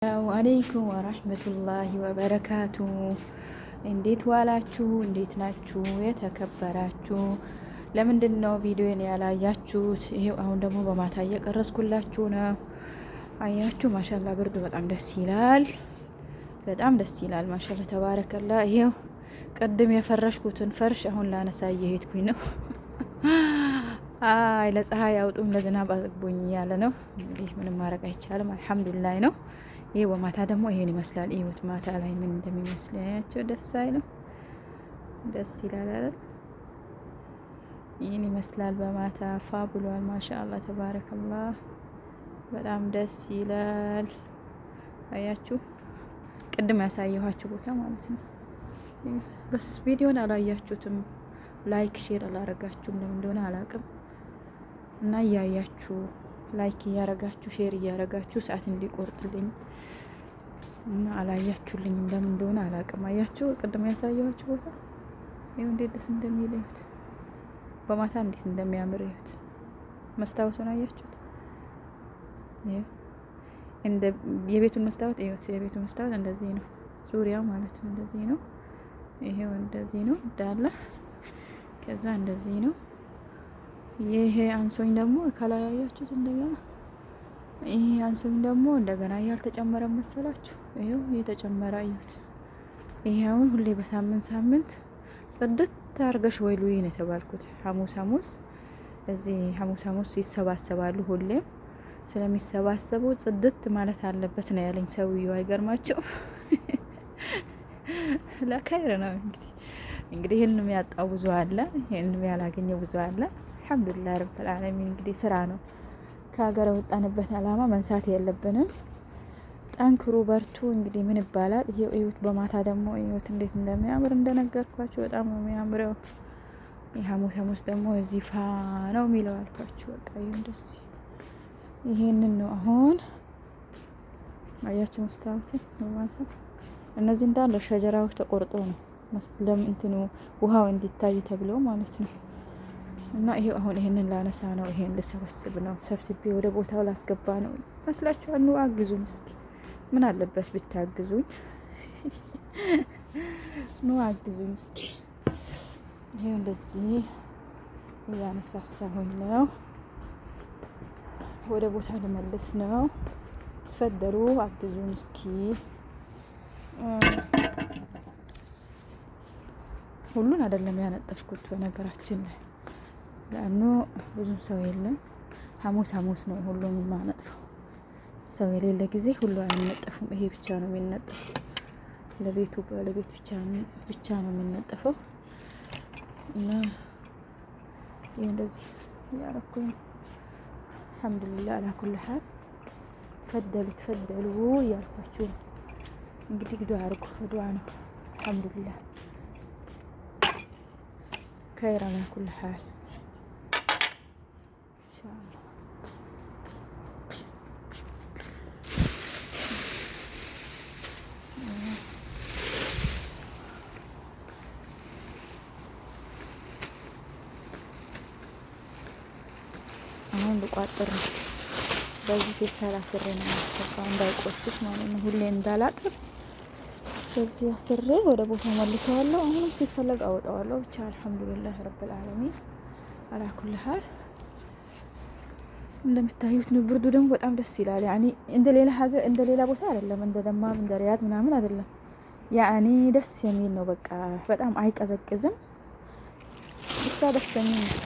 ሰላሙ አለይኩም ወራህመቱላሂ ወበረካቱ። እንዴት ዋላችሁ? እንዴት ናችሁ? የተከበራችሁ ለምንድን ነው ቪዲዮን ያላያችሁት? ይሄው አሁን ደግሞ በማታ እየቀረስኩላችሁ ነው። አያችሁ፣ ማሻላ ብርዱ በጣም ደስ ይላል። በጣም ደስ ይላል። ማሻላ ተባረከላ። ይሄው ቅድም የፈረሽኩትን ፈርሽ አሁን ላነሳ እየሄድኩኝ ነው። አይ ለፀሐይ አውጡም ለዝናብ አጥቡኝ ያለ ነው። እንግዲህ ምንም ማድረግ አይቻልም። አልሐምዱሊላህ ነው። ይሄ በማታ ደግሞ ይሄን ይመስላል። ይሁት ማታ ላይ ምን እንደሚመስላችሁ ደስ አይልም? ደስ ይላል አይደል? ይሄን ይመስላል በማታ ፋ ብሏል። ማሻአላህ ተባረከላህ። በጣም ደስ ይላል። አያችሁ፣ ቅድም ያሳየኋችሁ ቦታ ማለት ነው። በስ ቪዲዮን አላያችሁትም፣ ላይክ ሼር አላረጋችሁም። ለምን እንደሆነ አላቅም። እና እያያችሁ ላይክ እያረጋችሁ ሼር እያረጋችሁ ሰዓት እንዲቆርጥልኝ እና አላያችሁልኝም። ለምን እንደሆነ አላቅም። አያችሁ ቅድም ያሳየኋችሁ ቦታ ይሄው እንዴት ደስ እንደሚል እዩት። በማታ እንዴት እንደሚያምር እዩት። መስታወቱን አያችሁት? እንደ የቤቱን መስታወት እዩት። የቤቱ መስታወት እንደዚህ ነው፣ ዙሪያው ማለት ነው እንደዚህ ነው። ይሄው እንደዚህ ነው እንዳለ። ከዛ እንደዚህ ነው። ይሄ አንሶኝ ደግሞ ከላይ ያያችሁት እንደገና ይሄ አንሶኝ ደግሞ እንደገና ያልተጨመረ መሰላችሁ? ይሄው እየተጨመረ እዩት። ይሄውን ሁሌ በሳምንት ጽድት አርገሽ ወይሉ ነው የተባልኩት። ሐሙስ እዚህ ሐሙስ ይሰባሰባሉ። ሁሌም ስለሚሰባሰቡ ጽድት ማለት አለበት ነው ያለኝ ሰውዬው። አይገርማችሁ? ለካይር ነው እንግዲህ ይሄንም ያጣው ብዙ አለ፣ ይሄንም ያላገኘው ብዙ አለ። አልሐምዱሊላህ ረብል ዓለሚን። እንግዲህ ስራ ነው። ከሀገር ወጣንበት አላማ መንሳት የለብንም። ጠንክሩ፣ በርቱ። እንግዲህ ምን ይባላል? ይሄው እዩት። በማታ ደግሞ እዩት እንዴት እንደሚያምር እንደነገርኳችሁ በጣም ነው የሚያምረው። የሐሙስ ደግሞ እዚህ ፋ ነው የሚለው አልኳችሁ። በቃ ይሄን እንደዚህ ይሄንን ነው አሁን አያችሁ መስታወት በማታ እነዚህ እንዳለ ሸጀራዎች ተቆርጦ ነው ለምንትኑ ውሃው እንዲታይ ተብሎ ማለት ነው። እና ይሄው አሁን ይሄንን ላነሳ ነው። ይሄን ልሰበስብ ነው። ሰብስቤ ወደ ቦታው ላስገባ ነው። መስላችኋል? ነው አግዙኝ እስኪ። ምን አለበት ብታግዙኝ? ነው አግዙኝ እስኪ። ይሄው እንደዚህ እያነሳሳሁኝ ነው። ወደ ቦታ ልመልስ ነው። ፈደሩ አግዙኝ እስኪ። ሁሉን አይደለም ያነጠፍኩት በነገራችን ላይ ለአኑ ብዙ ሰው የለም። ሐሙስ ነው ሁሉም ማነጥፈው። ሰው የሌለ ጊዜ ሁሉ አይነጠፍም። ይሄ ብቻ ነው የሚነጠፈው። ለቤቱ ባለቤት ብቻ ነው የሚነጠፈው። እና ይሄ እንደዚህ ያረኩኝ አልሐምዱሊላህ አላ ኩል ሐል። ተፈደሉ ያልኳችሁ እንግዲህ ዱዓ አድርጉ። ዱዓ ነው አልሐምዱሊላህ خير على كل حال إن شاء الله. አሁን ልቋጥር ነው። በዚህ ፌስታል አስሬ ነው የማስገባው እንዳይቆሽሽ ማለት ነው። ሁሌ እንዳላጥብ በዚህ አስሬ ወደ ቦታ መልሰዋለሁ። አሁንም ሲፈለግ አወጣዋለሁ። ብቻ አልሐምዱሊላህ ረብል ዓለሚን አላ ኩል ሐል። እንደምታዩት ነው። ብርዱ ደግሞ በጣም ደስ ይላል። ያኒ እንደ ሌላ ቦታ አይደለም፣ እንደ ደማም እንደ ሪያድ ምናምን አይደለም። ያኒ ደስ የሚል ነው። በቃ በጣም አይቀዘቅዝም። ብቻ ደስ የሚል ነው።